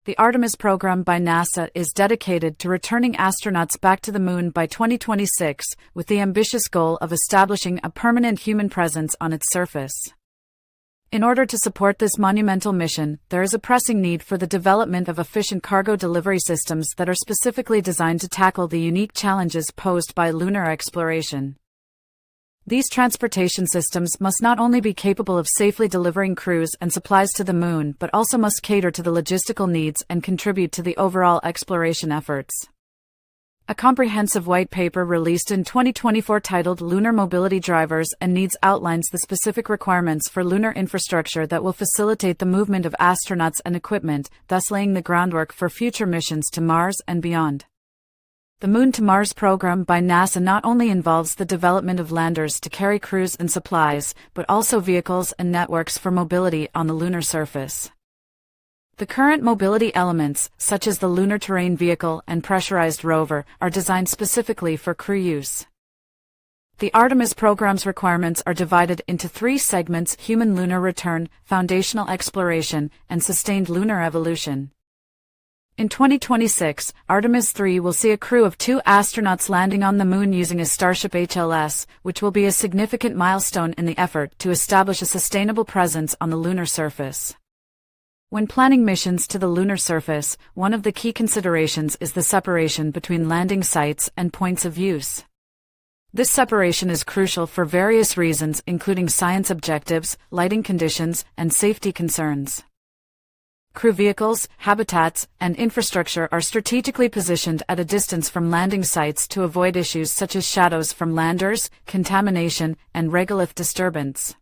The Artemis Program by NASA is dedicated to returning astronauts back to the Moon by 2026, with the ambitious goal of establishing a permanent human presence on its surface. In order to support this monumental mission, there is a pressing need for the development of efficient cargo delivery systems that are specifically designed to tackle the unique challenges posed by lunar exploration. These transportation systems must not only be capable of safely delivering crews and supplies to the Moon, but also must cater to the logistical needs and contribute to the overall exploration efforts. A comprehensive white paper released in 2024 titled Lunar Mobility Drivers and Needs outlines the specific requirements for lunar infrastructure that will facilitate the movement of astronauts and equipment, thus laying the groundwork for future missions to Mars and beyond. The Moon to Mars program by NASA not only involves the development of landers to carry crews and supplies, but also vehicles and networks for mobility on the lunar surface. The current mobility elements, such as the Lunar Terrain Vehicle and pressurized rover, are designed specifically for crew use. The Artemis program's requirements are divided into three segments: human lunar return, foundational exploration, and sustained lunar evolution. In 2026, Artemis 3 will see a crew of 2 astronauts landing on the Moon using a Starship HLS, which will be a significant milestone in the effort to establish a sustainable presence on the lunar surface. When planning missions to the lunar surface, one of the key considerations is the separation between landing sites and points of use. This separation is crucial for various reasons, including science objectives, lighting conditions, and safety concerns. Crew vehicles, habitats, and infrastructure are strategically positioned at a distance from landing sites to avoid issues such as shadows from landers, contamination, and regolith disturbance.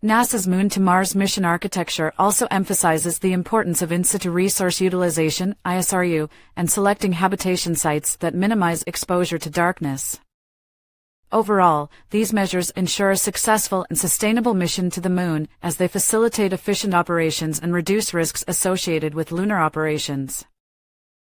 NASA's Moon to Mars mission architecture also emphasizes the importance of in-situ resource utilization, ISRU, and selecting habitation sites that minimize exposure to darkness. Overall, these measures ensure a successful and sustainable mission to the Moon, as they facilitate efficient operations and reduce risks associated with lunar operations.